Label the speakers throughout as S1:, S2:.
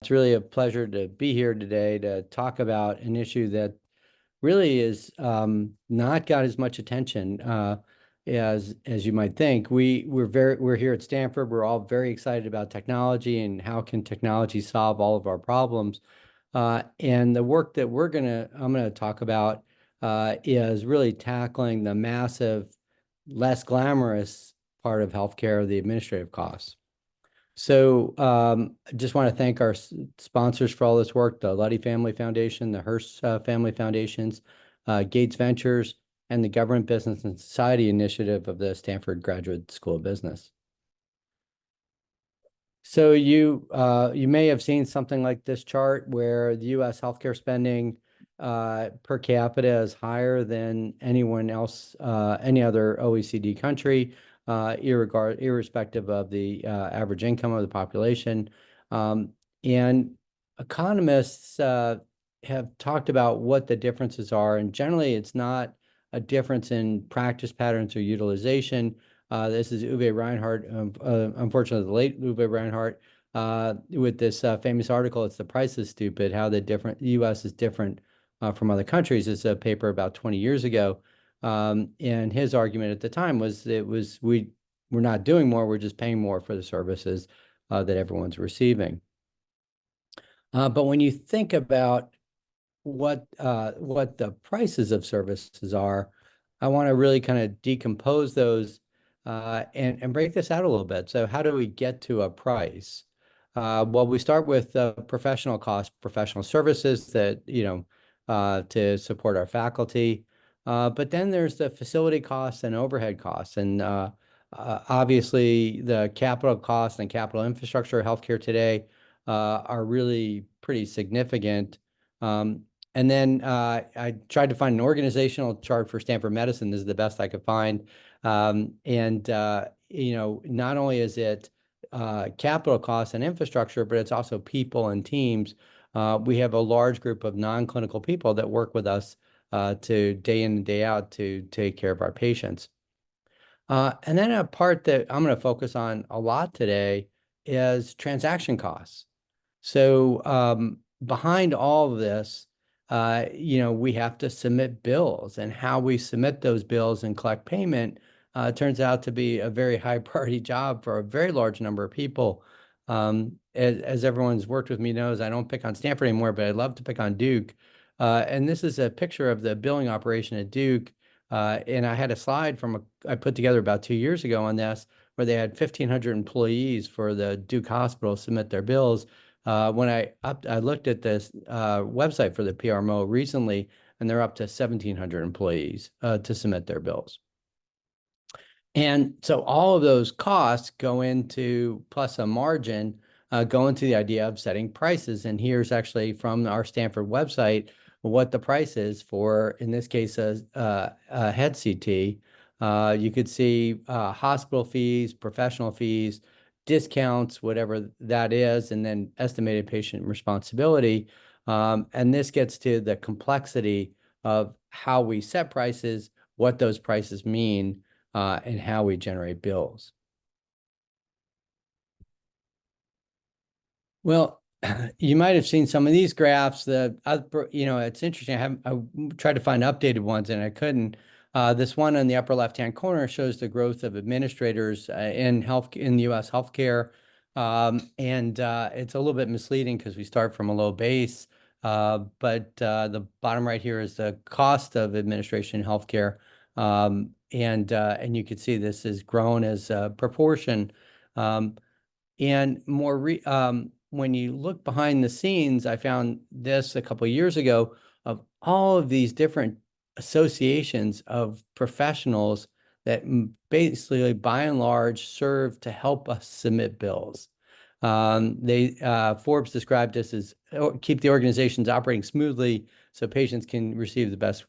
S1: It's really a pleasure to be here today to talk about an issue that really is not got as much attention as you might think. We're here at Stanford. We're all very excited about technology and how can technology solve all of our problems. And the work that I'm gonna talk about is really tackling the massive, less glamorous part of healthcare, the administrative costs. So I just want to thank our sponsors for all this work, the Luddy Family Foundation, the Hearst Family Foundations, Gates Ventures, and the Government Business and Society Initiative of the Stanford Graduate School of Business. So you may have seen something like this chart where the U.S. healthcare spending per capita is higher than anyone else, any other OECD country, irrespective of the average income of the population. And economists have talked about what the differences are, and generally it's not a difference in practice patterns or utilization. This is Uwe Reinhardt, unfortunately, the late Uwe Reinhardt, with this famous article, "It's the Price is Stupid, How the U.S. is Different from Other Countries." It's a paper about 20 years ago. And his argument at the time was we're not doing more, we're just paying more for the services that everyone's receiving. But when you think about what the prices of services are, I want to really kind of decompose those and break this out a little bit. So how do we get to a price? Well, we start with professional costs, professional services that, to support our faculty. But then there's the facility costs and overhead costs. And obviously, the capital costs and capital infrastructure of healthcare today are really pretty significant. And then I tried to find an organizational chart for Stanford Medicine. This is the best I could find. Not only is it capital costs and infrastructure, but it's also people and teams. We have a large group of non-clinical people that work with us to day in and day out to take care of our patients. And then a part that I'm going to focus on a lot today is transaction costs. So behind all of this, we have to submit bills, and how we submit those bills and collect payment turns out to be a very high priority job for a very large number of people. As everyone's worked with me knows, I don't pick on Stanford anymore, but I love to pick on Duke. And this is a picture of the billing operation at Duke. And I had a slide I put together about 2 years ago on this, where they had 1,500 employees for the Duke Hospital submit their bills. When I looked at this website for the PRMO recently, and they're up to 1,700 employees to submit their bills. And so all of those costs go into, plus a margin, go into the idea of setting prices. And here's actually from our Stanford website what the price is for, in this case, a head CT. You could see hospital fees, professional fees, discounts, whatever that is, and then estimated patient responsibility. And this gets to the complexity of how we set prices, what those prices mean, and how we generate bills. Well, you might have seen some of these graphs. It's interesting. I tried to find updated ones and I couldn't. This one on the upper left-hand corner shows the growth of administrators in the U.S. healthcare, and it's a little bit misleading because we start from a low base. But the bottom right here is the cost of administration in healthcare, and you can see this has grown as a proportion. And when you look behind the scenes, I found this a couple of years ago of all of these different associations of professionals that basically, by and large, serve to help us submit bills. Forbes described this as keep the organizations operating smoothly so patients can receive the best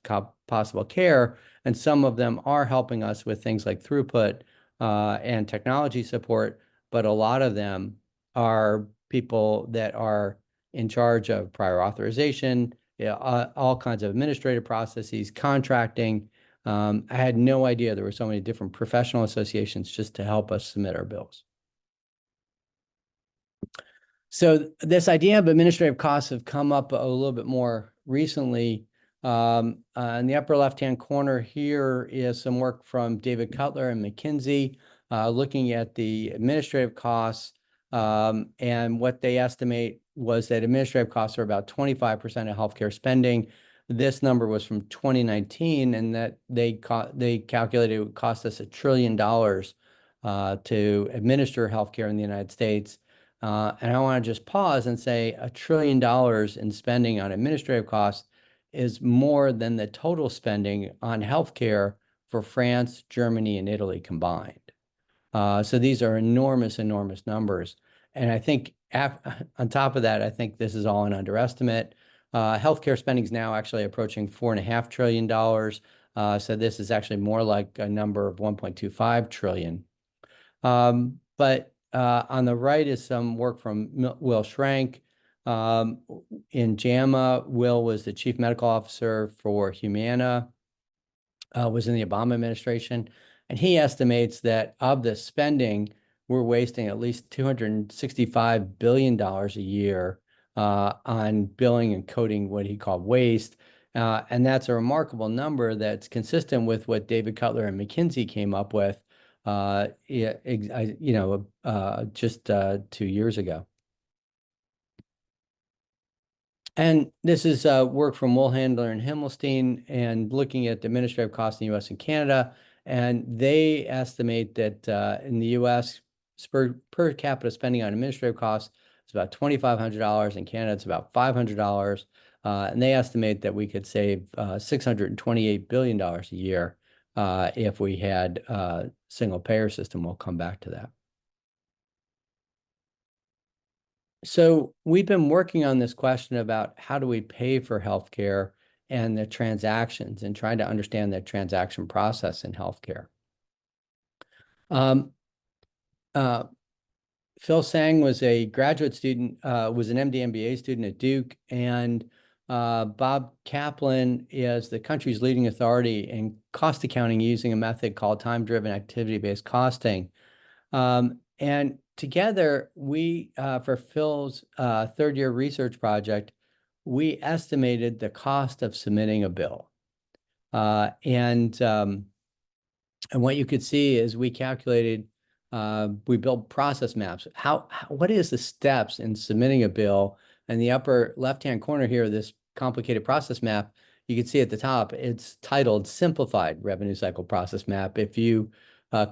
S1: possible care. And some of them are helping us with things like throughput and technology support, but a lot of them are people that are in charge of prior authorization, all kinds of administrative processes, contracting. I had no idea there were so many different professional associations just to help us submit our bills. So this idea of administrative costs have come up a little bit more recently. In the upper left-hand corner here is some work from David Cutler and McKinsey, looking at the administrative costs. And what they estimate was that administrative costs are about 25% of healthcare spending. This number was from 2019, and that they calculated it would cost us $1 trillion to administer healthcare in the United States. And I want to just pause and say $1 trillion in spending on administrative costs is more than the total spending on healthcare for France, Germany, and Italy combined. So these are enormous, enormous numbers. And I think on top of that, I think this is all an underestimate. Healthcare spending is now actually approaching $4.5 trillion. So this is actually more like a number of 1.25 trillion. But on the right is some work from Will Schrank. In JAMA, Will was the chief medical officer for Humana, was in the Obama administration. And he estimates that of the spending, we're wasting at least $265 billion a year on billing and coding what he called waste. And that's a remarkable number that's consistent with what David Cutler and McKinsey came up with just 2 years ago. And this is work from Woolhandler and Himmelstein, and looking at the administrative costs in the U.S. and Canada. And they estimate that in the U.S., per capita spending on administrative costs is about $2,500. In Canada, it's about $500. And they estimate that we could save $628 billion a year if we had a single payer system. We'll come back to that. So we've been working on this question about how do we pay for healthcare and the transactions, and trying to understand the transaction process in healthcare. Phil Sang was a graduate student, was an MD MBA student at Duke, and Bob Kaplan is the country's leading authority in cost accounting using a method called time-driven activity-based costing. And together, for Phil's third-year research project, we estimated the cost of submitting a bill. And what you could see is we calculated, we built process maps. What is the steps in submitting a bill? In the upper left-hand corner here, this complicated process map, you can see at the top, it's titled Simplified Revenue Cycle Process Map. If you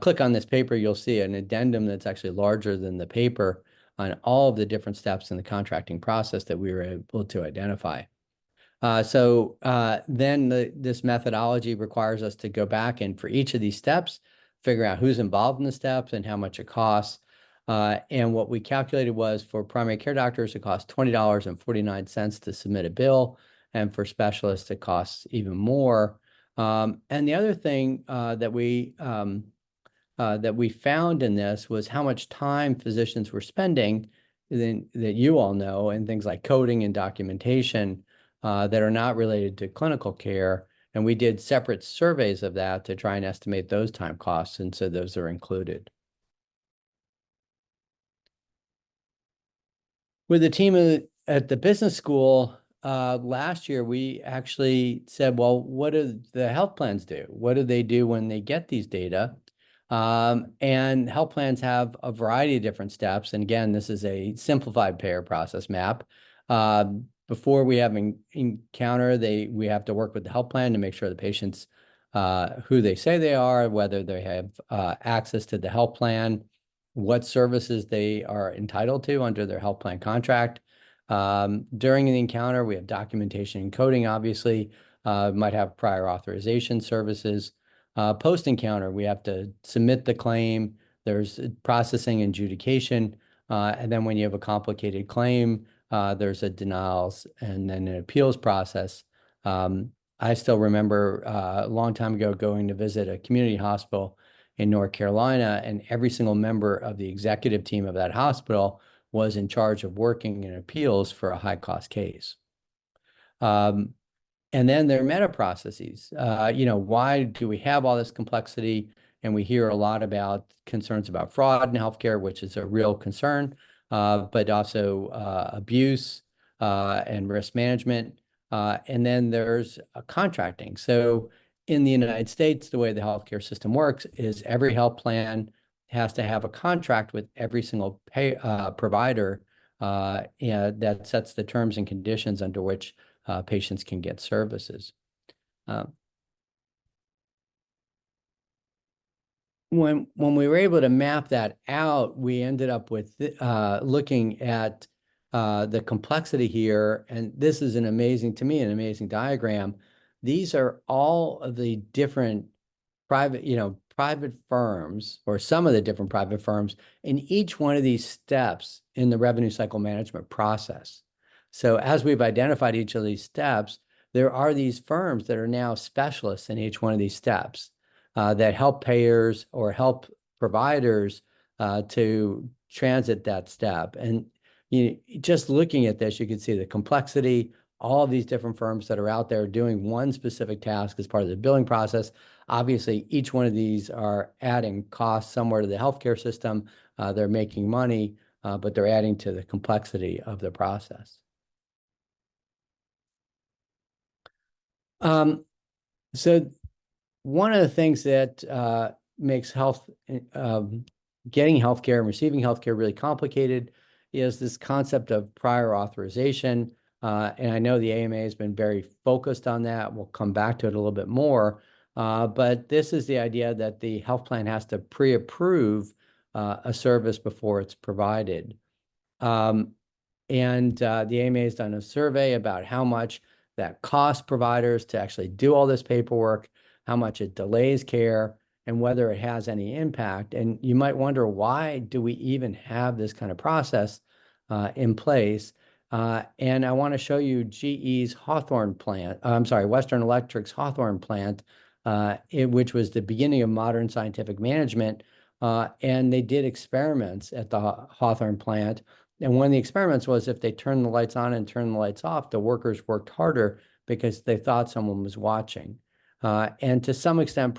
S1: click on this paper, you'll see an addendum that's actually larger than the paper on all of the different steps in the contracting process that we were able to identify. Then this methodology requires us to go back and for each of these steps, figure out who's involved in the steps and how much it costs. And what we calculated was for primary care doctors, it costs $20.49 to submit a bill. And for specialists, it costs even more. And the other thing that we found in this was how much time physicians were spending that you all know, and things like coding and documentation that are not related to clinical care. And we did separate surveys of that to try and estimate those time costs. And so those are included. With the team at the business school, last year, we actually said, well, what do the health plans do? What do they do when they get these data? And health plans have a variety of different steps. And again, this is a simplified payer process map. Before we have an encounter, we have to work with the health plan to make sure the patients who they say they are, whether they have access to the health plan, what services they are entitled to under their health plan contract. During the encounter, we have documentation and coding, obviously, might have prior authorization services. Post-encounter, we have to submit the claim. There's processing and adjudication. And then when you have a complicated claim, there's a denials and then an appeals process. I still remember a long time ago going to visit a community hospital in North Carolina, and every single member of the executive team of that hospital was in charge of working in appeals for a high-cost case. And then there are meta processes. Why do we have all this complexity? And we hear a lot about concerns about fraud in healthcare, which is a real concern. but also abuse and risk management. And then there's contracting. So in the United States, the way the healthcare system works is every health plan has to have a contract with every single provider, and that sets the terms and conditions under which patients can get services. Uh, when we were able to map that out, we ended up with looking at the complexity here, and this is to me, an amazing diagram. These are all of the different private firms, or some of the different private firms in each one of these steps in the revenue cycle management process. So as we've identified each of these steps, there are these firms that are now specialists in each one of these steps that help payers or help providers to transit that step. And just looking at this, you can see the complexity, all of these different firms that are out there doing one specific task as part of the billing process. Obviously, each one of these are adding costs somewhere to the healthcare system. They're making money, but they're adding to the complexity of the process. So one of the things that makes getting healthcare and receiving healthcare really complicated is this concept of prior authorization. And I know the AMA has been very focused on that. We'll come back to it a little bit more. But this is the idea that the health plan has to pre-approve a service before it's provided. And the AMA has done a survey about how much that costs providers to actually do all this paperwork, how much it delays care, and whether it has any impact. And you might wonder, why do we even have this kind of process in place? And I want to show you GE's Hawthorne plant, Western Electric's Hawthorne plant, which was the beginning of modern scientific management. And they did experiments at the Hawthorne plant. And one of the experiments was, if they turned the lights on and turned the lights off, the workers worked harder because they thought someone was watching. And to some extent,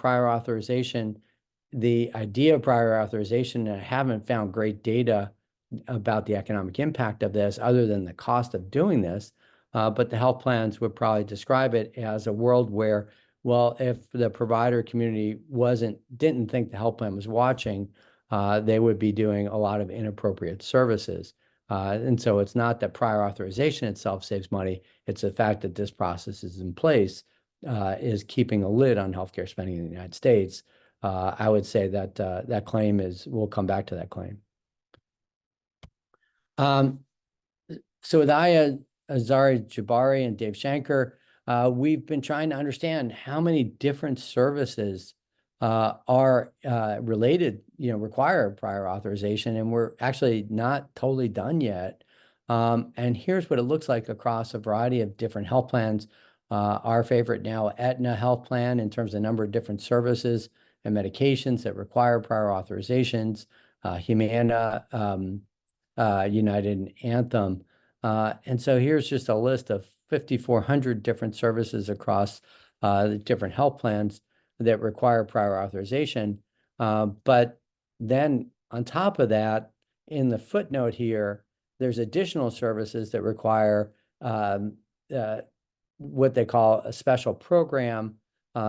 S1: the idea of prior authorization, and I haven't found great data about the economic impact of this other than the cost of doing this, but the health plans would probably describe it as a world where, well, if the provider community didn't think the health plan was watching, they would be doing a lot of inappropriate services. And so it's not that prior authorization itself saves money, it's the fact that this process is in place is keeping a lid on healthcare spending in the United States. I would say that that claim we'll come back to that claim. So with Aya Azari Jabari and Dave Shanker, we've been trying to understand how many different services are related, require prior authorization, and we're actually not totally done yet. And here's what it looks like across a variety of different health plans. Our favorite now, Aetna Health Plan, in terms of the number of different services and medications that require prior authorizations, Humana, United, and Anthem. And so here's just a list of 5,400 different services across the different health plans that require prior authorization. But then on top of that, in the footnote here, there's additional services that require what they call a special program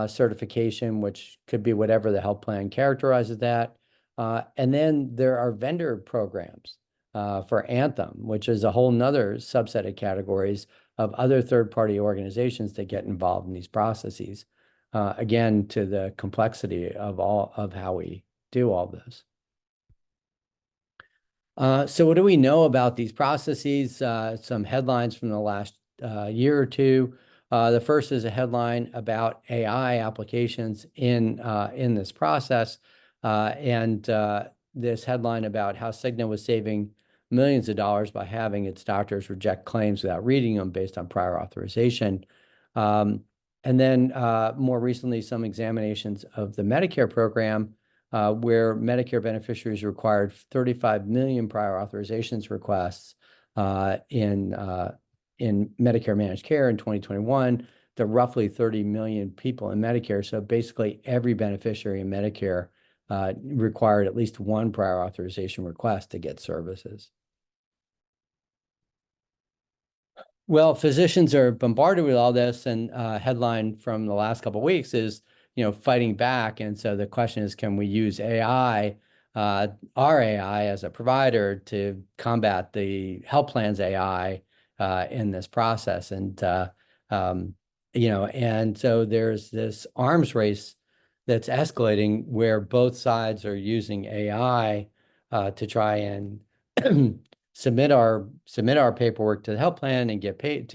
S1: certification, which could be whatever the health plan characterizes that. And then there are vendor programs for Anthem, which is a whole nother subset of categories of other third-party organizations that get involved in these processes. Again, to the complexity of how we do all this. So what do we know about these processes? Some headlines from the last year or two. The first is a headline about AI applications in this process, and this headline about how Cigna was saving millions of dollars by having its doctors reject claims without reading them based on prior authorization. And then more recently, some examinations of the Medicare program, where Medicare beneficiaries required 35 million prior authorizations requests in Medicare managed care in 2021 to roughly 30 million people in Medicare. So basically every beneficiary in Medicare required at least one prior authorization request to get services. Well, physicians are bombarded with all this, and headline from the last couple of weeks is, fighting back. And so the question is, can we use AI, our AI as a provider to combat the health plans AI in this process? Um, and so there's this arms race that's escalating where both sides are using AI to try and submit our paperwork to the health plan and get paid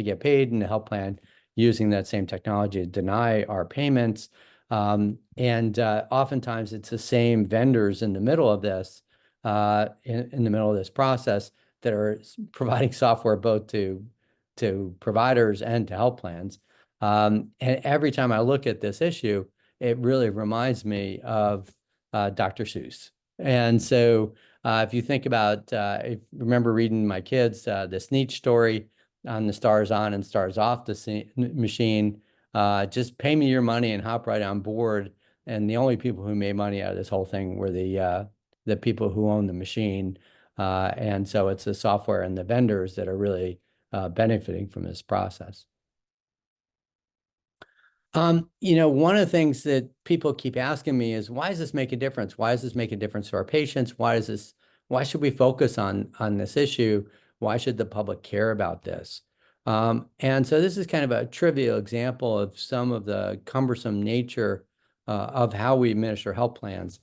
S1: in the health plan using that same technology to deny our payments. And oftentimes it's the same vendors in the middle of this, in the middle of this process that are providing software both to providers and to health plans. And every time I look at this issue, it really reminds me of Dr. Seuss. And so if you think about, if remember reading my kids the Sneetch story on the Stars On and Stars Off the machine, just pay me your money and hop right on board. And the only people who made money out of this whole thing were the people who own the machine. And so it's the software and the vendors that are really benefiting from this process. One of the things that people keep asking me is, why does this make a difference? Why does this make a difference to our patients? Why should we focus on this issue? Why should the public care about this? And so this is kind of a trivial example of some of the cumbersome nature of how we administer health plans.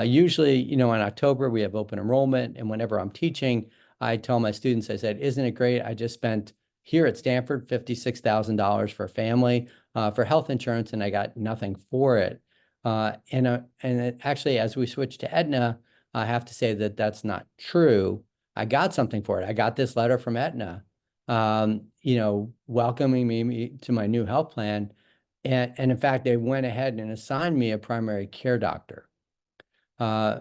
S1: Usually, in October, we have open enrollment, and whenever I'm teaching, I tell my students, I said, isn't it great? I just spent here at Stanford $56,000 for a family for health insurance, and I got nothing for it. Actually, as we switch to Aetna, I have to say that that's not true. I got something for it. I got this letter from Aetna, welcoming me to my new health plan. And in fact, they went ahead and assigned me a primary care doctor. Uh,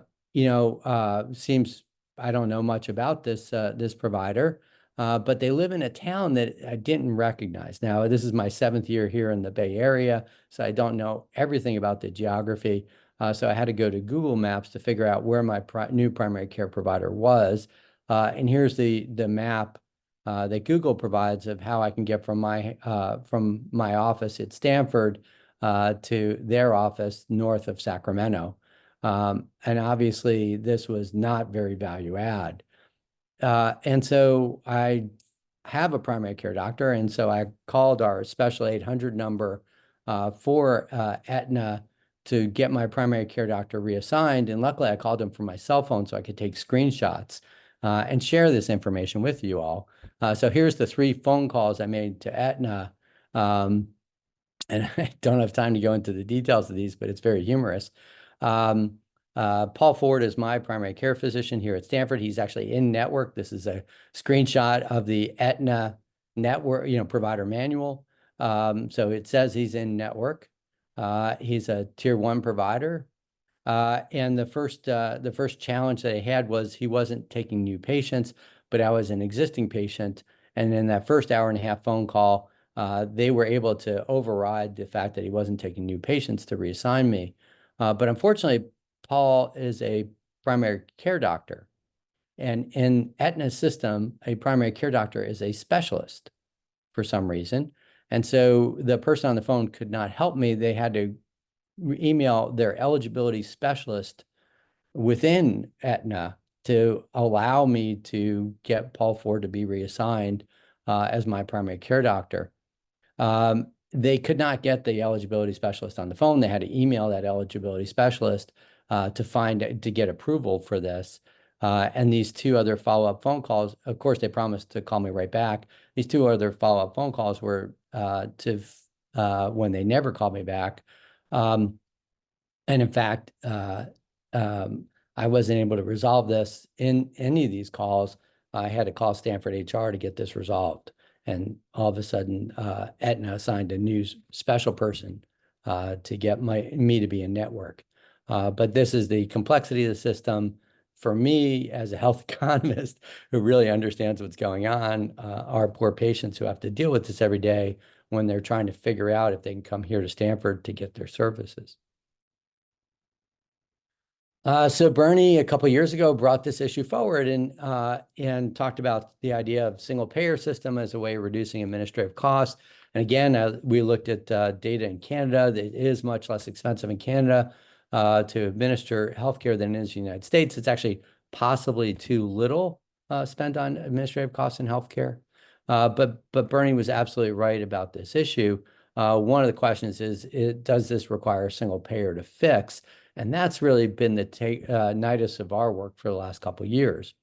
S1: seems I don't know much about this provider, but they live in a town that I didn't recognize. Now, this is my seventh year here in the Bay Area, so I don't know everything about the geography. So I had to go to Google Maps to figure out where my new primary care provider was. And here's the map that Google provides of how I can get from my office at Stanford to their office north of Sacramento. And obviously, this was not very value add. And so I have a primary care doctor. And so I called our special 800 number for Aetna to get my primary care doctor reassigned. And luckily, I called him from my cell phone so I could take screenshots and share this information with you all. So here's the 3 phone calls I made to Aetna. Um, and I don't have time to go into the details of these, but it's very humorous. Um, Paul Ford is my primary care physician here at Stanford. He's actually in network. This is a screenshot of the Aetna network, provider manual. So it says he's in network. He's a tier 1 provider. And the first challenge that I had was he wasn't taking new patients, but I was an existing patient. And in that first hour and a half phone call, they were able to override the fact that he wasn't taking new patients to reassign me. But unfortunately, Paul is a primary care doctor. And in Aetna's system, a primary care doctor is a specialist for some reason. And so the person on the phone could not help me. They had to email their eligibility specialist within Aetna to allow me to get Paul Ford to be reassigned as my primary care doctor. They could not get the eligibility specialist on the phone. They had to email that eligibility specialist to get approval for this. And these 2 other follow-up phone calls, of course, they promised to call me right back. These 2 other follow-up phone calls were when they never called me back. And in fact, I wasn't able to resolve this in any of these calls. I had to call Stanford HR to get this resolved. And all of a sudden, Aetna assigned a new special person to get me to be in network. But this is the complexity of the system. For me, as a health economist who really understands what's going on, our poor patients who have to deal with this every day when they're trying to figure out if they can come here to Stanford to get their services. So Bernie, a couple of years ago, brought this issue forward and talked about the idea of single payer system as a way of reducing administrative costs. And again, we looked at data in Canada. It is much less expensive in Canada to administer healthcare than it is in the United States. It's actually possibly too little spent on administrative costs in healthcare. But Bernie was absolutely right about this issue. One of the questions is, does this require a single payer to fix? And that's really been the nidus of our work for the last couple of years.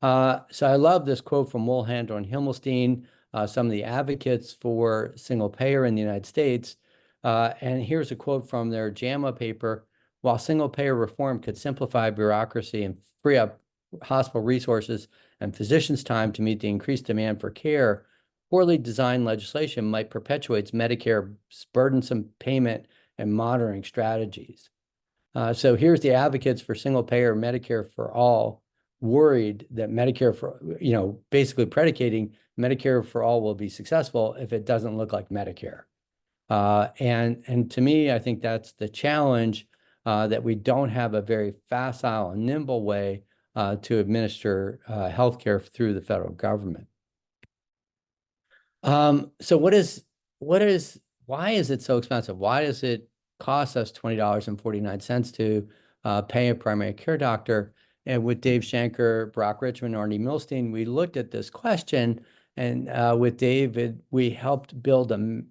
S1: So I love this quote from Mulhandler and Himmelstein, some of the advocates for single payer in the United States. And here's a quote from their JAMA paper. While single payer reform could simplify bureaucracy and free up hospital resources and physicians' time to meet the increased demand for care, poorly designed legislation might perpetuate Medicare's burdensome payment and monitoring strategies. So here's the advocates for single payer Medicare for all worried that Medicare for, basically predicating Medicare for all will be successful if it doesn't look like Medicare. And to me, I think that's the challenge, that we don't have a very facile and nimble way to administer healthcare through the federal government. So why is it so expensive? Why does it cost us $20.49 to pay a primary care doctor? And with Dave Shanker, Brock Richmond, Arnie Milstein, we looked at this question, and with David, we helped build a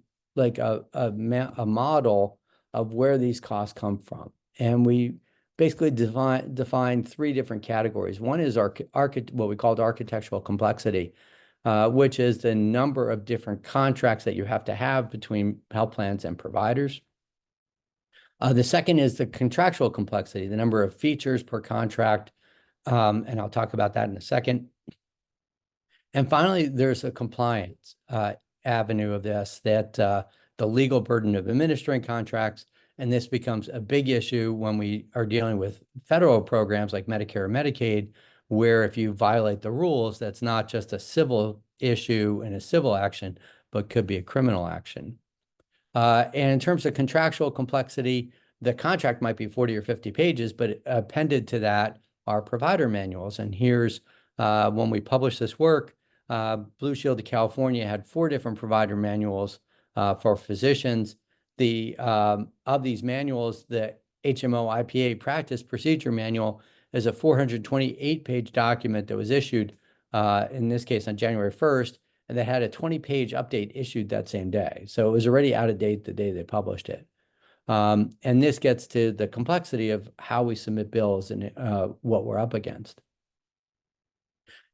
S1: model of where these costs come from. And we basically defined three different categories. One is what we called architectural complexity, which is the number of different contracts that you have to have between health plans and providers. The second is the contractual complexity, the number of features per contract, and I'll talk about that in a second. And finally, there's a compliance avenue of this, that the legal burden of administering contracts, and this becomes a big issue when we are dealing with federal programs like Medicare or Medicaid, where if you violate the rules, that's not just a civil issue and a civil action, but could be a criminal action. And in terms of contractual complexity, the contract might be 40 or 50 pages, but appended to that are provider manuals. And here's when we published this work, Blue Shield of California had 4 different provider manuals for physicians. Of these manuals, the HMO IPA practice procedure manual is a 428-page document that was issued, in this case on January 1st, and that had a 20-page update issued that same day. So it was already out of date the day they published it. And this gets to the complexity of how we submit bills and what we're up against.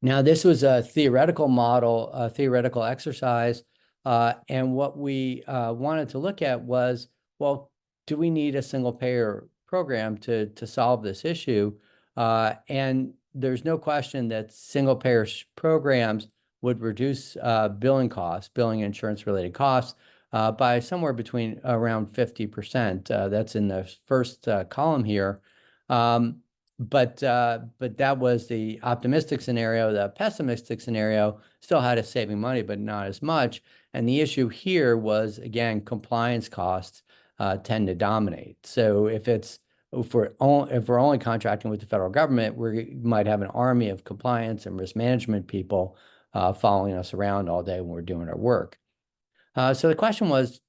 S1: Now, this was a theoretical model, a theoretical exercise, and what we wanted to look at was, well, do we need a single payer program to solve this issue? And there's no question that single payer programs would reduce billing costs, billing insurance related costs, by somewhere between around 50%. That's in the first column here. But that was the optimistic scenario. The pessimistic scenario still had us saving money, but not as much. And the issue here was, again, compliance costs tend to dominate. So if we're only contracting with the federal government, we might have an army of compliance and risk management people following us around all day when we're doing our work. So the question was,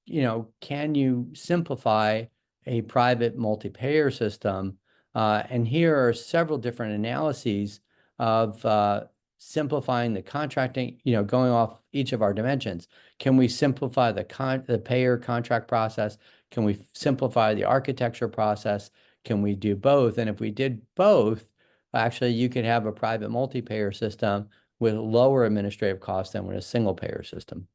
S1: can you simplify a private multi-payer system? And here are several different analyses of simplifying the contracting, going off each of our dimensions. Can we simplify the payer contract process? Can we simplify the architecture process? Can we do both? And if we did both, actually, you could have a private multi-payer system with lower administrative costs than with a single payer system.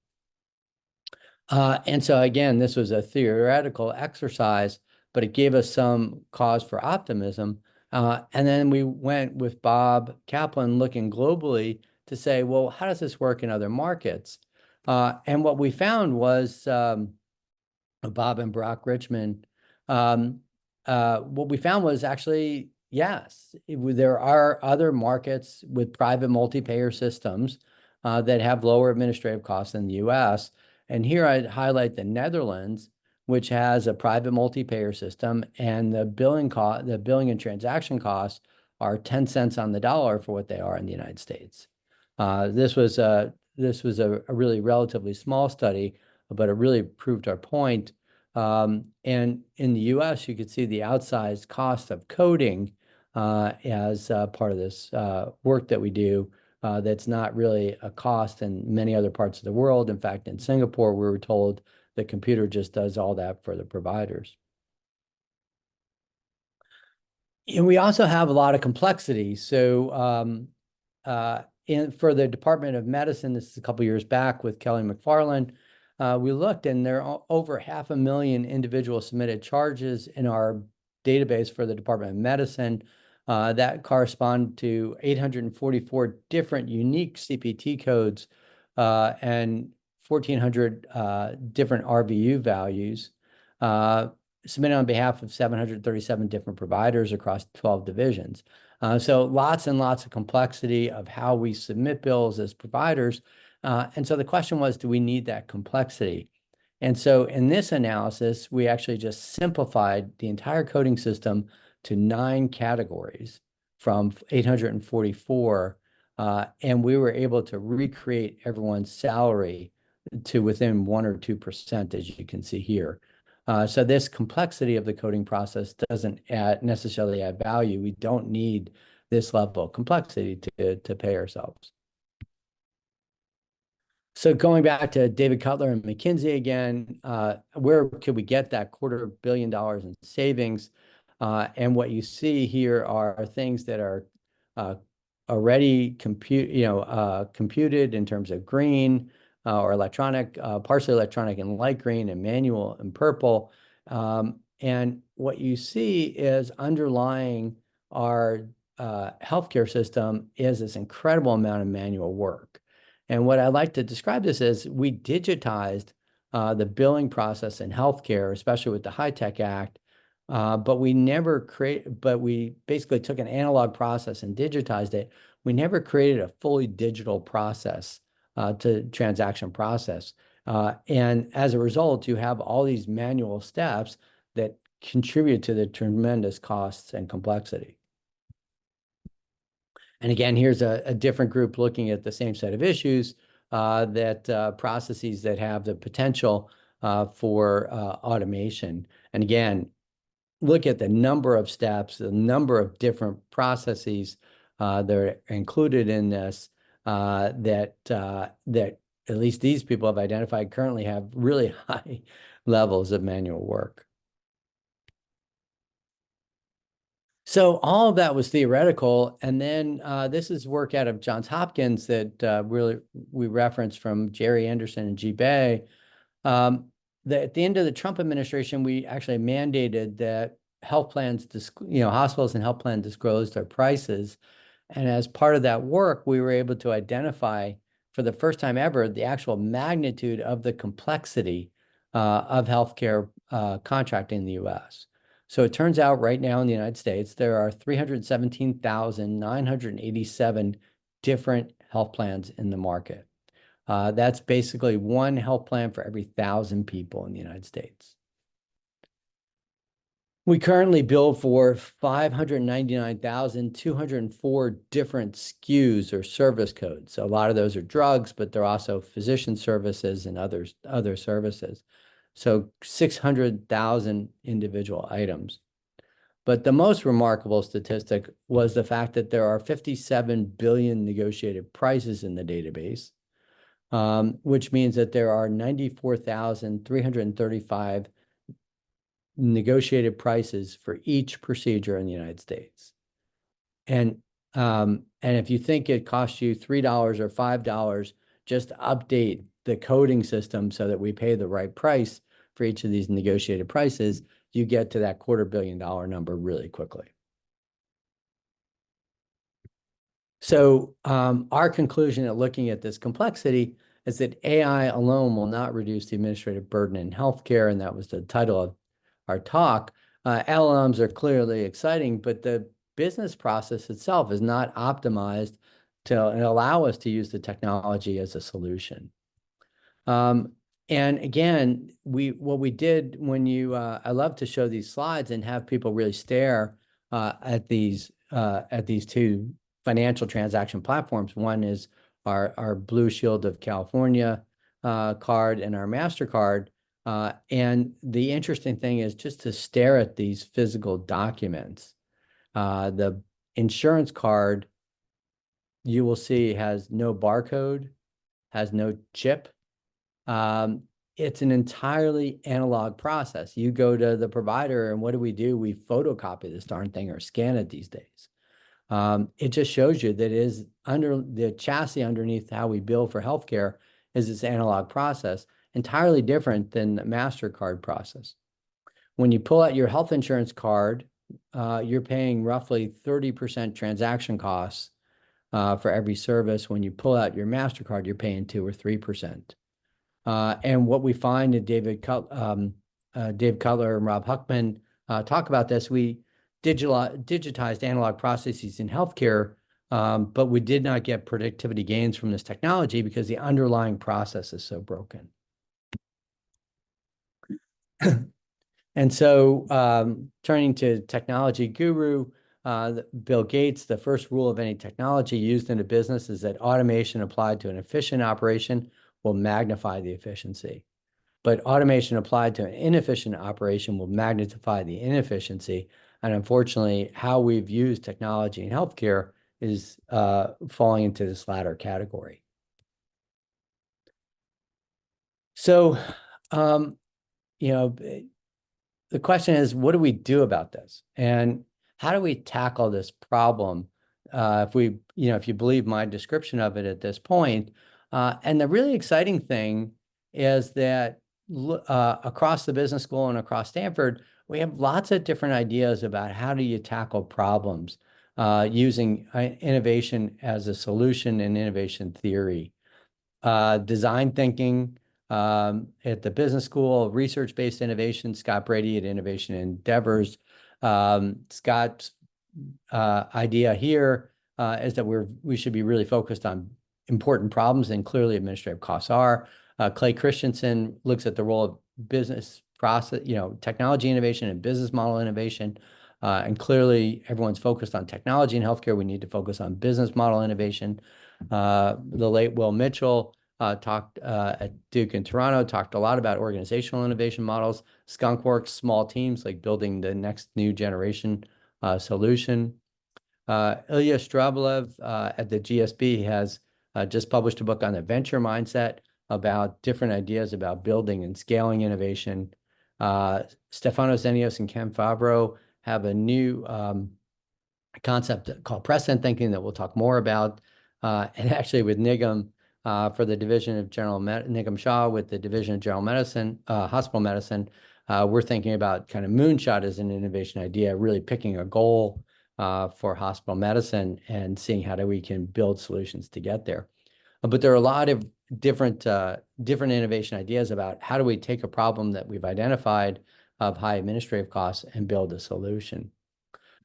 S1: And so again, this was a theoretical exercise, but it gave us some cause for optimism. And then we went with Bob Kaplan looking globally to say, well, how does this work in other markets? And what we found was, Bob and Brock Richmond, what we found was actually, yes, there are other markets with private multi-payer systems that have lower administrative costs than the US. And here I'd highlight the Netherlands, which has a private multi-payer system, and the billing and transaction costs are 10 cents on the dollar for what they are in the United States. This was a really relatively small study, but it really proved our point. And in the US, you could see the outsized cost of coding as part of this work that we do. That's not really a cost in many other parts of the world. In fact, in Singapore, we were told the computer just does all that for the providers. And we also have a lot of complexity. So for the Department of Medicine, this is a couple years back with Kelly McFarland, we looked and there are over 500,000 individual submitted charges in our database for the Department of Medicine. That correspond to 844 different unique CPT codes and 1,400 different RVU values. Submitted on behalf of 737 different providers across 12 divisions. So lots and lots of complexity of how we submit bills as providers. And so the question was, do we need that complexity? And so in this analysis, we actually just simplified the entire coding system to 9 categories from 844. And we were able to recreate everyone's salary to within 1 or 2%, as you can see here. So this complexity of the coding process doesn't necessarily add value. We don't need this level of complexity to pay ourselves. So going back to David Cutler and McKinsey again, where could we get that $250 million in savings? And what you see here are things that are already computed in terms of green, or electronic, partially electronic and light green, and manual and purple. And what you see is underlying our healthcare system is this incredible amount of manual work. And what I like to describe this as, we digitized the billing process in healthcare, especially with the HITECH Act, but we basically took an analog process and digitized it. We never created a fully digital process to transaction process. And as a result, you have all these manual steps that contribute to the tremendous costs and complexity. And again, here's a different group looking at the same set of issues, processes that have the potential for automation. And again, look at the number of steps, the number of different processes that are included in this, that at least these people have identified currently have really high levels of manual work. So all of that was theoretical, and then this is work out of Johns Hopkins that really we referenced from Jerry Anderson and G. Bay. At the end of the Trump administration, we actually mandated that health plans, hospitals and health plans disclosed their prices. And as part of that work, we were able to identify for the first time ever the actual magnitude of the complexity of healthcare contracting in the US. So it turns out right now in the United States, there are 317,987 different health plans in the market. That's basically one health plan for every 1,000 people in the United States. We currently bill for 599,204 different SKUs or service codes. So a lot of those are drugs, but they're also physician services and other services. So 600,000 individual items. But the most remarkable statistic was the fact that there are 57 billion negotiated prices in the database, which means that there are 94,335 negotiated prices for each procedure in the United States. And if you think it costs you $3 or $5 just to update the coding system so that we pay the right price for each of these negotiated prices, you get to that $250 million number really quickly. So our conclusion at looking at this complexity is that AI alone will not reduce the administrative burden in healthcare, and that was the title of our talk. LLMs are clearly exciting, but the business process itself is not optimized to allow us to use the technology as a solution. And again, what we did when I love to show these slides and have people really stare at these two financial transaction platforms. One is our Blue Shield of California card and our MasterCard. And the interesting thing is just to stare at these physical documents. The insurance card, you will see, has no barcode, has no chip. It's an entirely analog process. You go to the provider, and what do? We photocopy this darn thing or scan it these days. It just shows you that it is under the chassis underneath how we bill for healthcare is this analog process, entirely different than the MasterCard process. When you pull out your health insurance card, you're paying roughly 30% transaction costs for every service. When you pull out your MasterCard, you're paying 2 or 3%. And what we find, and Dave Cutler and Rob Huckman talk about this, we digitized analog processes in healthcare, but we did not get productivity gains from this technology because the underlying process is so broken. And so turning to technology guru, Bill Gates, the first rule of any technology used in a business is that automation applied to an efficient operation will magnify the efficiency. But automation applied to an inefficient operation will magnify the inefficiency. And unfortunately, how we've used technology in healthcare is falling into this latter category. So, you know, the question is, what do we do about this? And how do we tackle this problem? If you believe my description of it at this point, and the really exciting thing is that across the business school and across Stanford, we have lots of different ideas about how do you tackle problems using innovation as a solution and innovation theory. Design thinking at the business school, research-based innovation, Scott Brady at Innovation Endeavors. Scott's idea here is that we should be really focused on important problems, and clearly administrative costs are. Clay Christensen looks at the role of business process, technology innovation and business model innovation. And clearly everyone's focused on technology in healthcare. We need to focus on business model innovation. The late Will Mitchell talked at Duke and Toronto, talked a lot about organizational innovation models. Skunk Works, small teams, like building the next new generation solution. Ilya Strablev at the GSB has just published a book on the venture mindset about different ideas about building and scaling innovation. Stefano Zenios and Ken Favreau have a new concept called precedent thinking that we'll talk more about. And actually with Nigam for the division of Nigam Shah with the division of general medicine, hospital medicine, we're thinking about kind of moonshot as an innovation idea, really picking a goal for hospital medicine and seeing how we can build solutions to get there. But there are a lot of different innovation ideas about how do we take a problem that we've identified of high administrative costs and build a solution.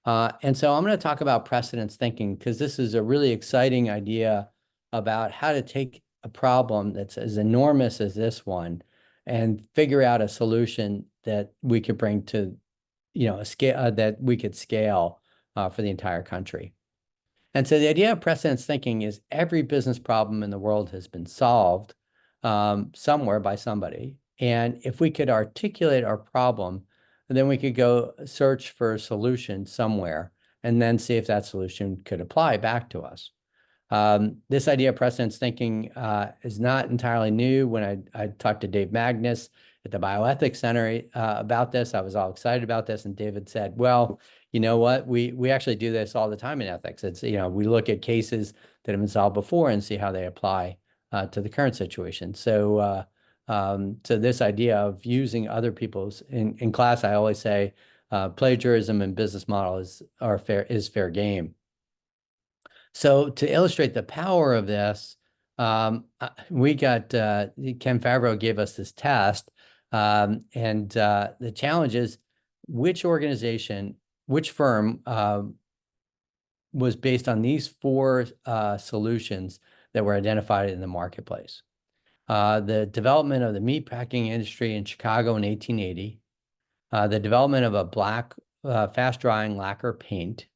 S1: And so I'm going to talk about precedence thinking because this is a really exciting idea about how to take a problem that's as enormous as this one and figure out a solution that we could bring to, a scale that we could scale for the entire country. And so the idea of precedence thinking is every business problem in the world has been solved somewhere by somebody. And if we could articulate our problem, then we could go search for a solution somewhere and then see if that solution could apply back to us. This idea of precedence thinking is not entirely new. When I talked to Dave Magnus at the Bioethics Center about this, I was all excited about this. And David said, well, you know what? We actually do this all the time in ethics. It's, we look at cases that have been solved before and see how they apply to the current situation. So this idea of using other people's, in class, I always say plagiarism and business model is fair game. So to illustrate the power of this, we got Ken Favreau gave us this test, and the challenge is which firm was based on these four solutions that were identified in the marketplace. the development of the meatpacking industry in Chicago in 1880, the development of a black fast-drying lacquer paint,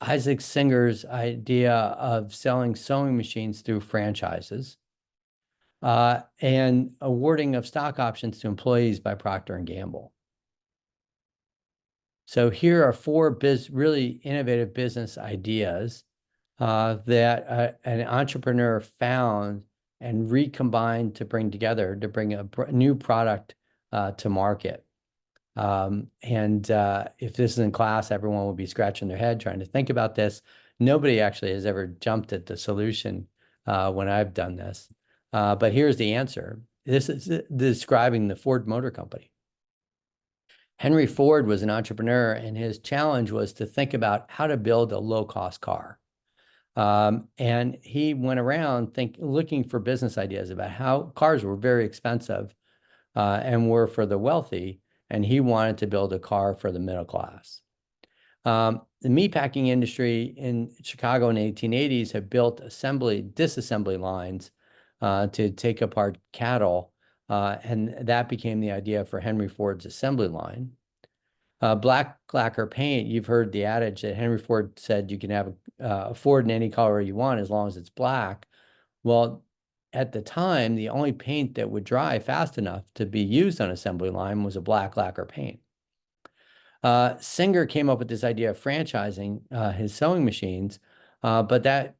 S1: Isaac Singer's idea of selling sewing machines through franchises, and awarding of stock options to employees by Procter and Gamble. So here are four really innovative business ideas that an entrepreneur found and recombined to bring together to bring a new product to market. If this is in class, everyone will be scratching their head trying to think about this. Nobody actually has ever jumped at the solution when I've done this. But here's the answer. This is describing the Ford Motor Company. Henry Ford was an entrepreneur, and his challenge was to think about how to build a low-cost car. And he went around looking for business ideas about how cars were very expensive and were for the wealthy, and he wanted to build a car for the middle class. The meatpacking industry in Chicago in the 1880s had built disassembly lines to take apart cattle, and that became the idea for Henry Ford's assembly line. Black lacquer paint, you've heard the adage that Henry Ford said you can have a Ford in any color you want as long as it's black. Well, at the time, the only paint that would dry fast enough to be used on assembly line was a black lacquer paint. Singer came up with this idea of franchising his sewing machines, but that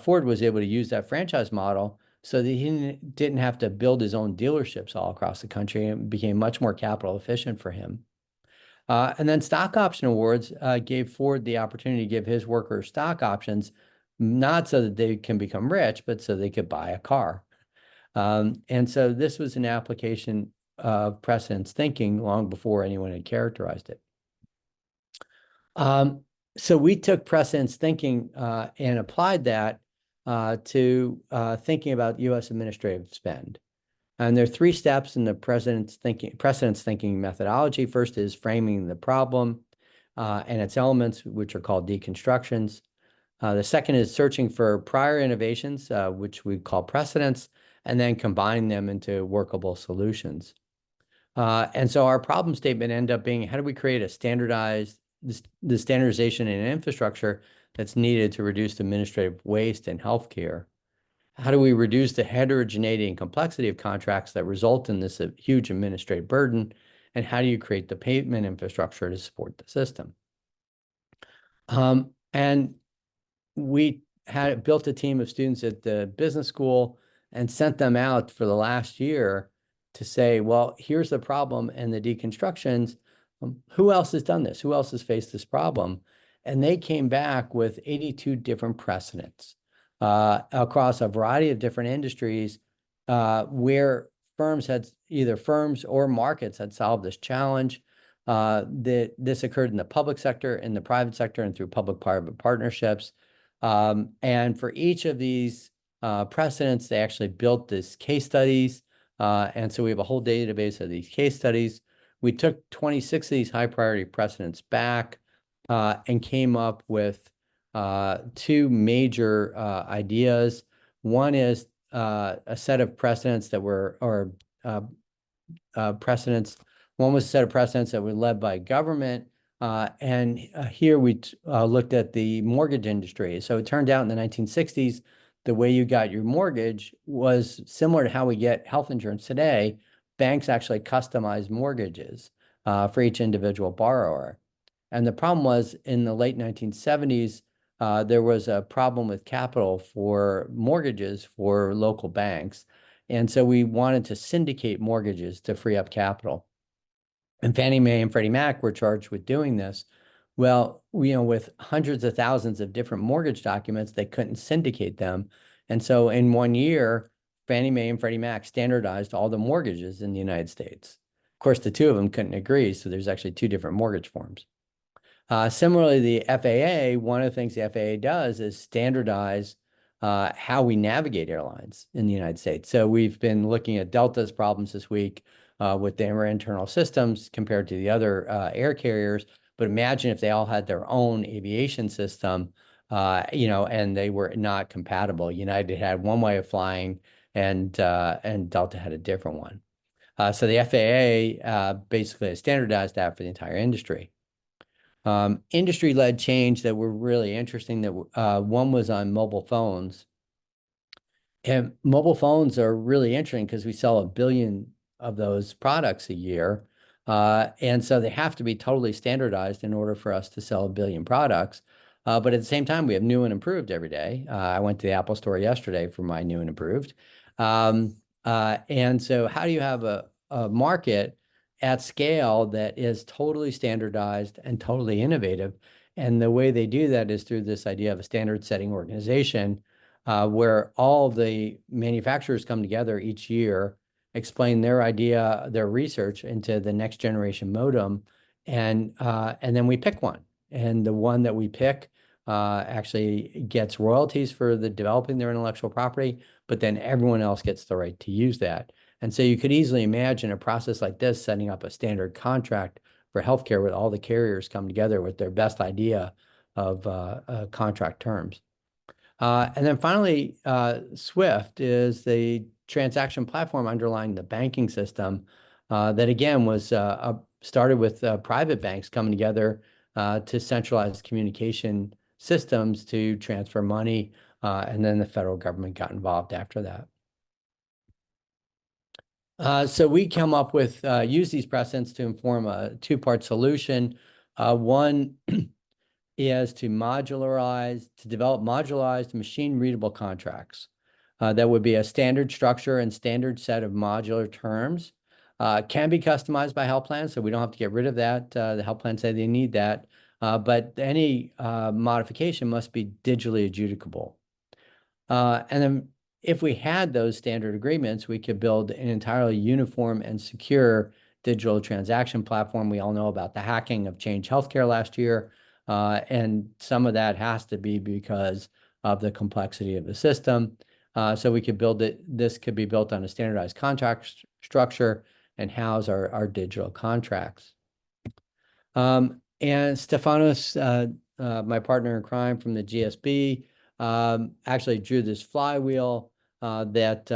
S1: Ford was able to use that franchise model so that he didn't have to build his own dealerships all across the country, and it became much more capital efficient for him. And then stock option awards gave Ford the opportunity to give his workers stock options, not so that they can become rich, but so they could buy a car. And so this was an application of precedence thinking long before anyone had characterized it. So we took precedence thinking and applied that to thinking about U.S. administrative spend. And there are three steps in the precedence thinking methodology. First is framing the problem and its elements, which are called deconstructions. The second is searching for prior innovations, which we call precedents, and then combining them into workable solutions. And so our problem statement ended up being, how do we create a the standardization and infrastructure that's needed to reduce administrative waste in healthcare? How do we reduce the heterogeneity and complexity of contracts that result in this huge administrative burden? And how do you create the payment infrastructure to support the system? And we had built a team of students at the business school and sent them out for the last year to say, well, here's the problem and the deconstructions. Who else has done this? Who else has faced this problem? And they came back with 82 different precedents across a variety of different industries where either firms or markets had solved this challenge. This occurred in the public sector, in the private sector, and through public-private partnerships. And for each of these precedents, they actually built this case studies. And so we have a whole database of these case studies. We took 26 of these high priority precedents back and came up with two major ideas. One is a set of precedents that were, precedents. One was a set of precedents that were led by government. And here we looked at the mortgage industry. So it turned out in the 1960s, the way you got your mortgage was similar to how we get health insurance today. Banks actually customized mortgages for each individual borrower. And the problem was in the late 1970s, there was a problem with capital for mortgages for local banks. And so we wanted to syndicate mortgages to free up capital. And Fannie Mae and Freddie Mac were charged with doing this. Well, with hundreds of thousands of different mortgage documents, they couldn't syndicate them. And so in 1 year, Fannie Mae and Freddie Mac standardized all the mortgages in the United States. Of course, the two of them couldn't agree, so there's actually two different mortgage forms. Similarly, the FAA, one of the things the FAA does is standardize how we navigate airlines in the United States. So we've been looking at Delta's problems this week with their internal systems compared to the other air carriers. But imagine if they all had their own aviation system, and they were not compatible. United had one way of flying, and Delta had a different one. So the FAA basically has standardized that for the entire industry. Industry-led change that were really interesting, that one was on mobile phones. And mobile phones are really interesting because we sell 1 billion of those products a year. And so they have to be totally standardized in order for us to sell 1 billion products. But at the same time, we have new and improved every day. I went to the Apple store yesterday for my new and improved. And so how do you have a market at scale that is totally standardized and totally innovative? And the way they do that is through this idea of a standard setting organization, where all the manufacturers come together each year, explain their idea, their research into the next generation modem, and then we pick one. And the one that we pick actually gets royalties for the developing their intellectual property, but then everyone else gets the right to use that. And so you could easily imagine a process like this setting up a standard contract for healthcare with all the carriers come together with their best idea of contract terms. And then finally, Swift is the transaction platform underlying the banking system that, again, was started with private banks coming together to centralize communication systems to transfer money, and then the federal government got involved after that. So we come up with, use these precedents to inform a two-part solution. One is to develop modularized machine-readable contracts. That would be a standard structure and standard set of modular terms. Can be customized by health plans, so we don't have to get rid of that. The health plans say they need that, but any modification must be digitally adjudicable. And then if we had those standard agreements, we could build an entirely uniform and secure digital transaction platform. We all know about the hacking of Change Healthcare last year. And some of that has to be because of the complexity of the system. So we could build it. This could be built on a standardized contract structure and house our digital contracts. And Stefanos, my partner in crime from the GSB, actually drew this flywheel that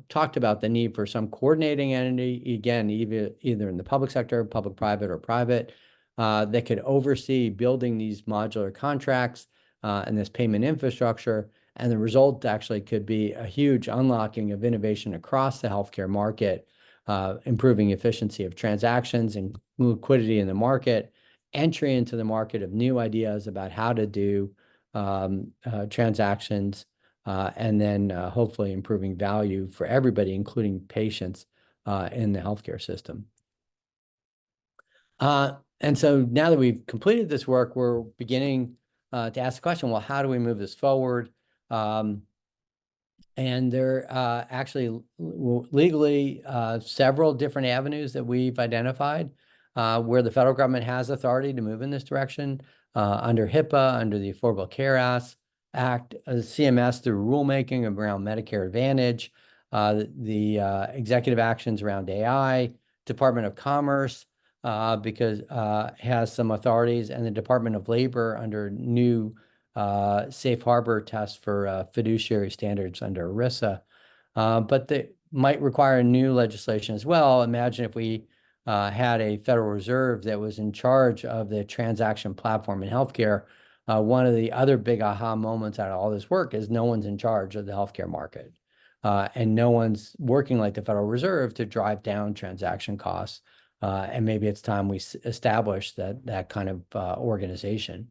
S1: talked about the need for some coordinating entity, again, either in the public sector, public-private, or private, that could oversee building these modular contracts and this payment infrastructure. And the result actually could be a huge unlocking of innovation across the healthcare market, improving efficiency of transactions and liquidity in the market, entry into the market of new ideas about how to do transactions, and then hopefully improving value for everybody, including patients in the healthcare system. And so now that we've completed this work, we're beginning to ask the question, well, how do we move this forward? And there are actually legally several different avenues that we've identified where the federal government has authority to move in this direction, under HIPAA, under the Affordable Care Act, CMS through rulemaking around Medicare Advantage, the executive actions around AI, Department of Commerce, because has some authorities, and the Department of Labor under new safe harbor tests for fiduciary standards under ERISA. But they might require new legislation as well. Imagine if we had a Federal Reserve that was in charge of the transaction platform in healthcare. One of the other big aha moments out of all this work is no one's in charge of the healthcare market. And no one's working like the Federal Reserve to drive down transaction costs. And maybe it's time we establish that kind of organization.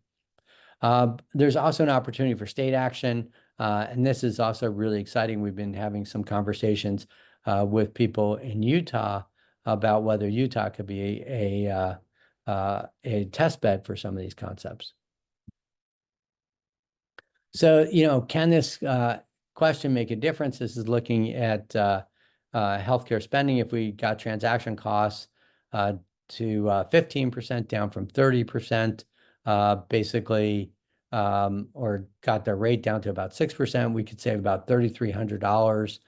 S1: There's also an opportunity for state action, and this is also really exciting. We've been having some conversations with people in Utah about whether Utah could be a test bed for some of these concepts. So, can this question make a difference? This is looking at healthcare spending. If we got transaction costs to 15% down from 30%, basically, or got the rate down to about 6%, we could save about $3,300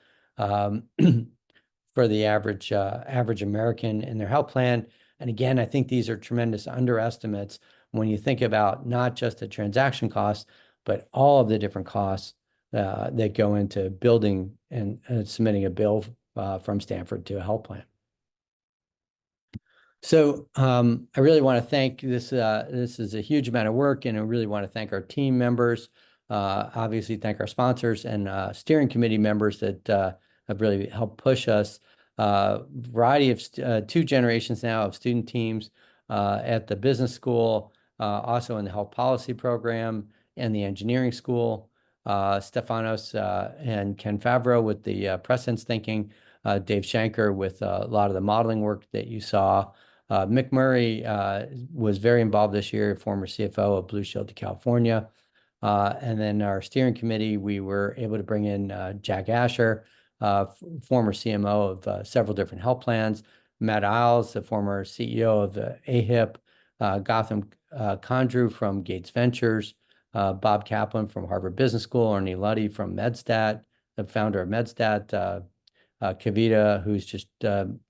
S1: for the average American in their health plan. And again, I think these are tremendous underestimates when you think about not just the transaction costs, but all of the different costs that go into building and submitting a bill from Stanford to a health plan. So I really want to thank this. This is a huge amount of work, and I really want to thank our team members. Obviously, thank our sponsors and steering committee members that have really helped push us. Variety of 2 generations now of student teams at the business school, also in the health policy program and the engineering school. Stefanos and Ken Favreau with the precedence thinking. Dave Shanker with a lot of the modeling work that you saw. Mick Murray was very involved this year, former CFO of Blue Shield of California. And then our steering committee, we were able to bring in Jack Asher, former CMO of several different health plans, Matt Isles, the former CEO of AHIP, Gotham Condrew from Gates Ventures, Bob Kaplan from Harvard Business School, Ernie Luddy from MedStat, the founder of MedStat, Kavita, who's just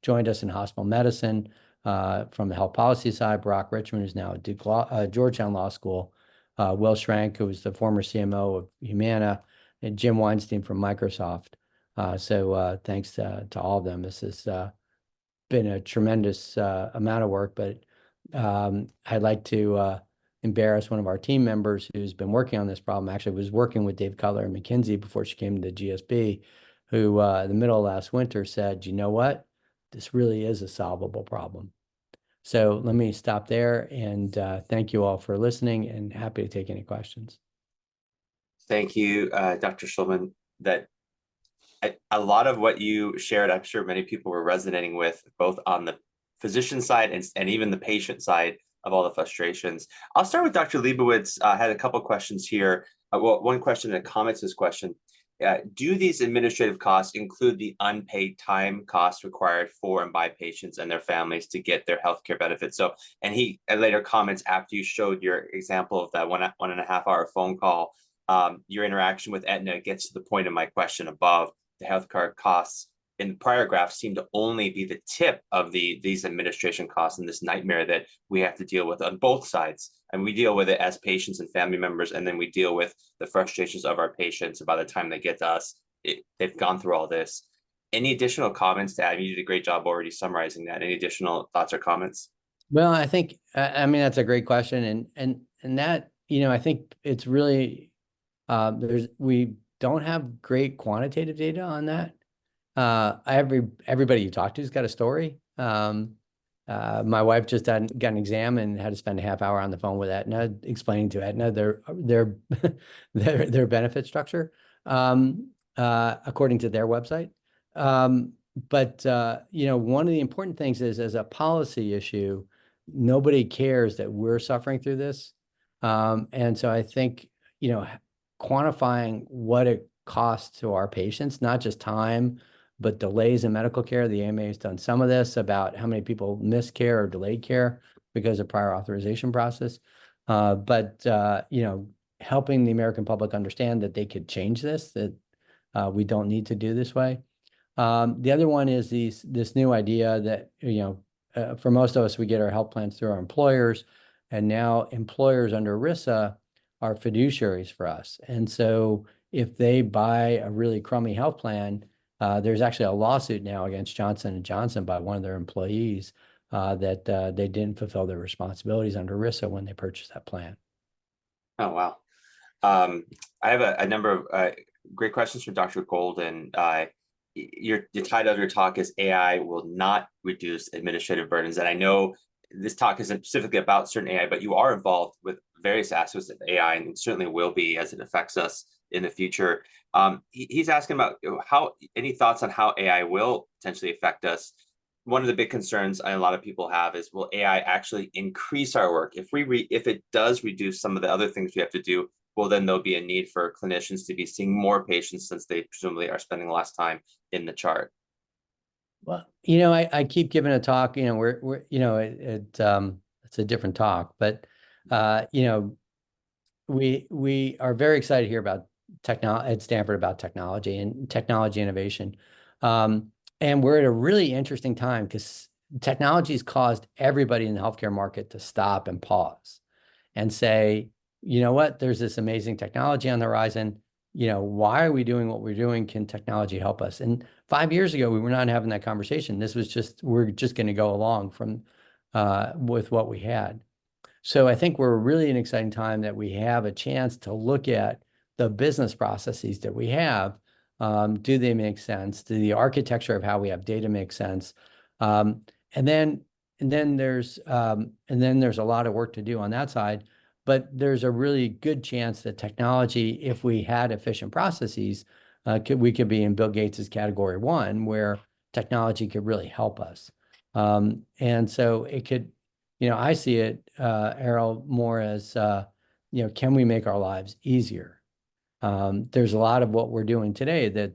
S1: joined us in hospital medicine from the health policy side, Brock Richmond, who's now at Georgetown Law School, Will Schrank, who was the former CMO of Humana, and Jim Weinstein from Microsoft. So thanks to all of them. This has been a tremendous amount of work, but I'd like to embarrass one of our team members who's been working on this problem, actually was working with Dave Cutler and McKinsey before she came to GSB, who in the middle of last winter said, you know what, this really is a solvable problem. So let me stop there and thank you all for listening and happy to take any questions.
S2: Thank you, Dr. Schulman. That a lot of what you shared, I'm sure many people were resonating with, both on the physician side and even the patient side of all the frustrations. I'll start with Dr. Leibowitz. I had a couple of questions here. Well, one question and a comment to this question. Do these administrative costs include the unpaid time costs required for and by patients and their families to get their healthcare benefits? So, and he later comments after you showed your example of that 1.5 hour phone call, your interaction with Aetna gets to the point of my question above. The healthcare costs in the prior graph seem to only be the tip of these administration costs and this nightmare that we have to deal with on both sides. And we deal with it as patients and family members, and then we deal with the frustrations of our patients. And by the time they get to us, they've gone through all this. Any additional comments to add? You did a great job already summarizing that. Any additional thoughts or comments?
S1: Well, I think, I mean, that's a great question. And that, I think it's really, we don't have great quantitative data on that. Everybody you talk to has got a story. My wife just got an exam and had to spend a half hour on the phone with Aetna, explaining to Aetna their benefit structure, according to their website. But one of the important things is, as a policy issue, nobody cares that we're suffering through this. And so I think, quantifying what it costs to our patients, not just time, but delays in medical care. The AMA has done some of this about how many people miss care or delayed care because of prior authorization process. But helping the American public understand that they could change this, that we don't need to do this way. The other one is this new idea that, for most of us, we get our health plans through our employers, and now employers under ERISA are fiduciaries for us. And so if they buy a really crummy health plan, there's actually a lawsuit now against Johnson & Johnson by one of their employees that they didn't fulfill their responsibilities under ERISA when they purchased that plan.
S2: Oh, wow. I have a number of great questions from Dr. Golden. Your title of your talk is AI will not reduce administrative burdens. And I know this talk isn't specifically about certain AI, but you are involved with various aspects of AI, and certainly will be as it affects us in the future. He's asking about any thoughts on how AI will potentially affect us. One of the big concerns a lot of people have is, will AI actually increase our work? If it does reduce some of the other things we have to do, well, then there'll be a need for clinicians to be seeing more patients, since they presumably are spending less time in the chart.
S1: Well, I keep giving a talk, it's a different talk, but, we are very excited here about at Stanford about technology and technology innovation. And we're at a really interesting time because technology has caused everybody in the healthcare market to stop and pause and say, you know what, there's this amazing technology on the horizon. why are we doing what we're doing? Can technology help us? And 5 years ago, we were not having that conversation. This was just, we're just going to go along with what we had. So I think we're really an exciting time that we have a chance to look at the business processes that we have. Do they make sense? Do the architecture of how we have data make sense? Um, and then there's a lot of work to do on that side. But there's a really good chance that technology, if we had efficient processes, we could be in Bill Gates's category one, where technology could really help us. And so it could, I see it, Errol, more as, can we make our lives easier? There's a lot of what we're doing today that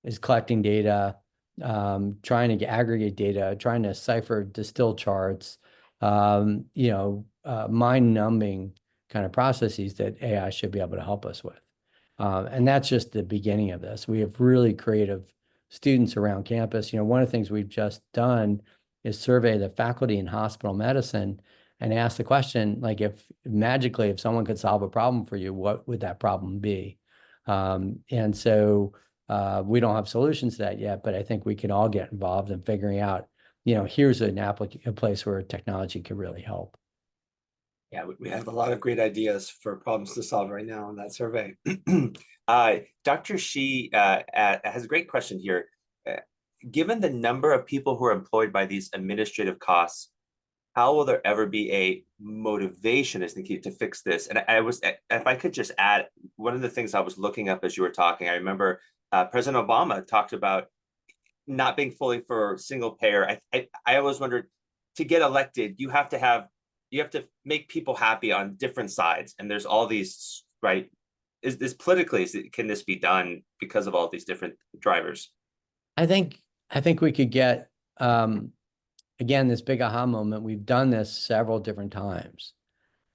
S1: is collecting data, trying to aggregate data, trying to cipher, distill charts, mind-numbing kind of processes that AI should be able to help us with. And that's just the beginning of this. We have really creative students around campus. One of the things we've just done is survey the faculty in hospital medicine and ask the question, like, if magically, if someone could solve a problem for you, what would that problem be? And so we don't have solutions to that yet, but I think we can all get involved in figuring out, here's a place where technology could really help.
S3: Yeah, we have a lot of great ideas for problems to solve right now in that survey.
S2: Dr. Shi has a great question here. Given the number of people who are employed by these administrative costs, how will there ever be a motivation as the key to fix this? And if I could just add, one of the things I was looking up as you were talking, I remember President Obama talked about not being fully for single payer. I always wondered, to get elected, you have to make people happy on different sides, and there's all these, right? Is this politically, can this be done because of all these different drivers?
S1: I think we could get, again, this big aha moment. We've done this several different times.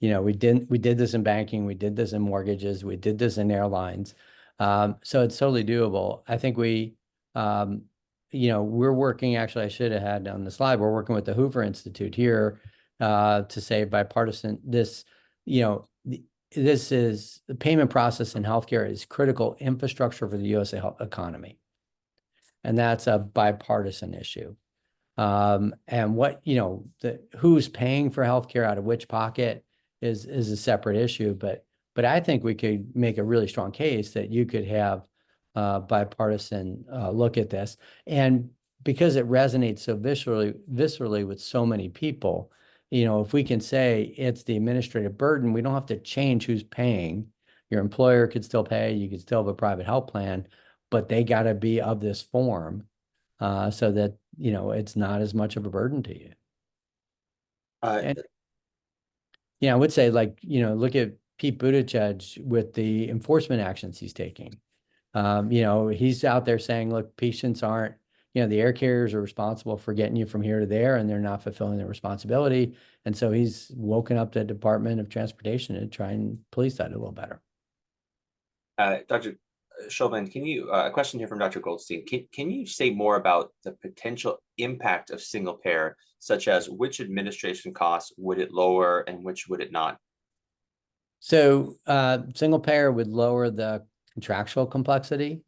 S1: We did this in banking, we did this in mortgages, we did this in airlines. So it's totally doable. I think we're working, actually, I should have had on the slide, we're working with the Hoover Institute here to say bipartisan, this is the payment process in healthcare is critical infrastructure for the U.S. economy. And that's a bipartisan issue. And who's paying for healthcare out of which pocket is a separate issue. But I think we could make a really strong case that you could have bipartisan look at this. And because it resonates so viscerally with so many people, if we can say it's the administrative burden, we don't have to change who's paying. Your employer could still pay, you could still have a private health plan, but they got to be of this form so that, it's not as much of a burden to you. And, I would say, like, look at Pete Buttigieg with the enforcement actions he's taking. He's out there saying, look, patients aren't, the air carriers are responsible for getting you from here to there, and they're not fulfilling their responsibility. And so he's woken up the Department of Transportation to try and police that a little better.
S2: Dr. Schulman, a question here from Dr. Goldstein. Can you say more about the potential impact of single payer, such as which administration costs would it lower and which would it not?
S1: So single payer would lower the contractual complexity.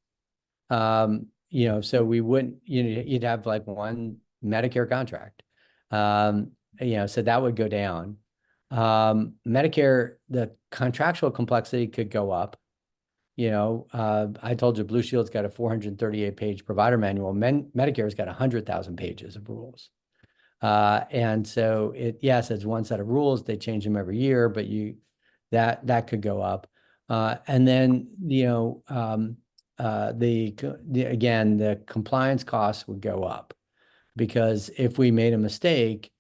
S1: So we wouldn't, you'd have like one Medicare contract. So that would go down. Medicare, the contractual complexity could go up. I told you Blue Shield's got a 438-page provider manual. Medicare's got 100,000 pages of rules. And so yes, it's one set of rules. They change them every year, but that could go up. And then, again, the compliance costs would go up, because if we made a mistake,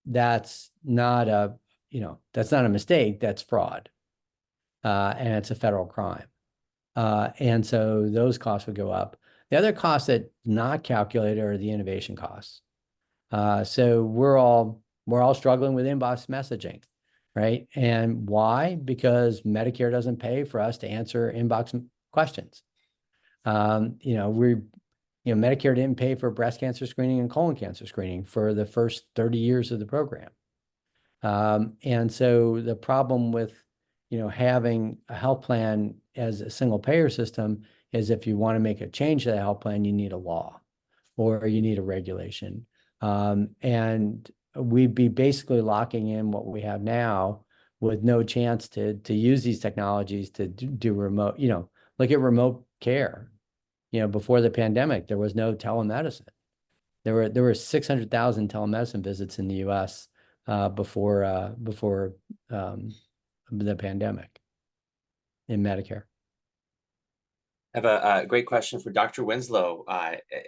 S1: that's not a mistake, that's fraud. And it's a federal crime. And so those costs would go up. The other costs that not calculated are the innovation costs. So we're all struggling with inbox messaging, right? And why? Because Medicare doesn't pay for us to answer inbox questions. Medicare didn't pay for breast cancer screening and colon cancer screening for the first 30 years of the program. And so the problem with having a health plan as a single payer system is if you want to make a change to the health plan, you need a law or you need a regulation. And we'd be basically locking in what we have now with no chance to use these technologies to do remote, look at remote care. Before the pandemic, there was no telemedicine. There were 600,000 telemedicine visits in the U.S. Before the pandemic in Medicare.
S2: I have a great question for Dr. Winslow.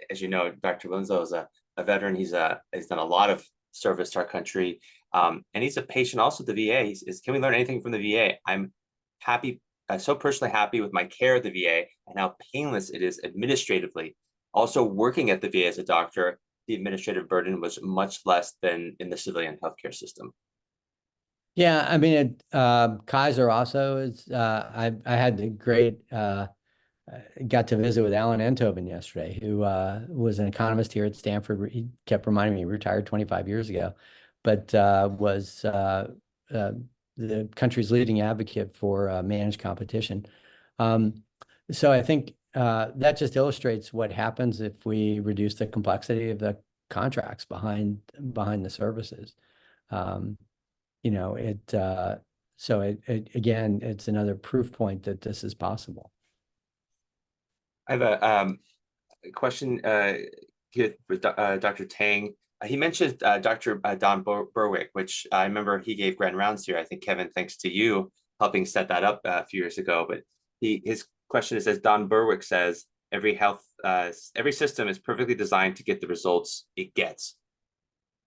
S2: As you know, Dr. Winslow is a veteran. He's done a lot of service to our country, and he's a patient also at the VA. Can we learn anything from the VA? I'm happy, so personally happy with my care at the VA and how painless it is administratively. Also, working at the VA as a doctor, the administrative burden was much less than in the civilian healthcare system.
S1: Yeah, I mean, Kaiser also is. I had the great. Got to visit with Alan Enthoven yesterday, who was an economist here at Stanford. He kept reminding me he retired 25 years ago, but was the country's leading advocate for managed competition. So I think that just illustrates what happens if we reduce the complexity of the contracts behind the services. So again, it's another proof point that this is possible.
S2: I have a question here with Dr. Tang. He mentioned Dr. Don Berwick, which I remember he gave grand rounds here. I think, Kevin, thanks to you helping set that up a few years ago. But his question is, as Don Berwick says, every system is perfectly designed to get the results it gets.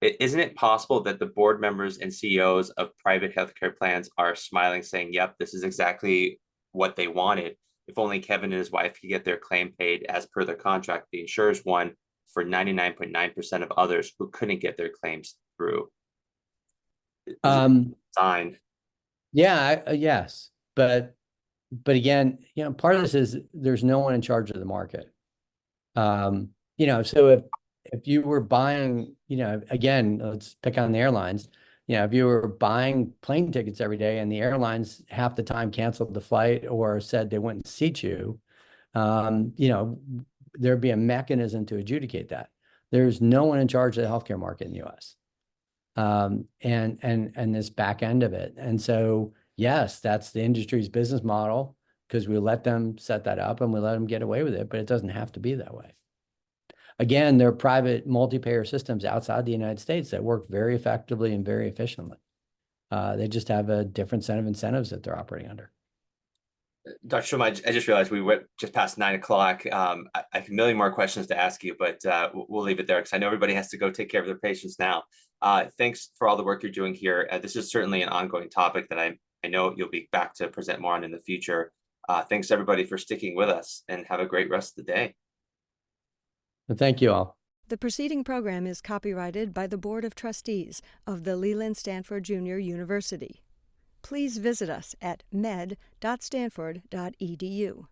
S2: Isn't it possible that the board members and CEOs of private healthcare plans are smiling, saying, yep, this is exactly what they wanted? If only Kevin and his wife could get their claim paid as per their contract, the insurers won for 99.9% of others who couldn't get their claims through. Signed.
S1: Yeah, yes. But again, part of this is there's no one in charge of the market. So if you were buying, again, let's pick on the airlines. If you were buying plane tickets every day and the airlines half the time canceled the flight or said they wouldn't seat you, there'd be a mechanism to adjudicate that. There's no one in charge of the healthcare market in the U.S. And this back end of it. And so, yes, that's the industry's business model because we let them set that up and we let them get away with it, but it doesn't have to be that way. Again, there are private multi-payer systems outside the United States that work very effectively and very efficiently. They just have a different set of incentives that they're operating under.
S2: Dr. Schulman, I just realized we went just past 9 o'clock. I have a million more questions to ask you, but we'll leave it there because I know everybody has to go take care of their patients now. Thanks for all the work you're doing here. This is certainly an ongoing topic that I know you'll be back to present more on in the future. Thanks everybody for sticking with us and have a great rest of the day.
S1: Well, thank you all.
S4: The preceding program is copyrighted by the Board of Trustees of the Leland Stanford Junior University. Please visit us at med.stanford.edu.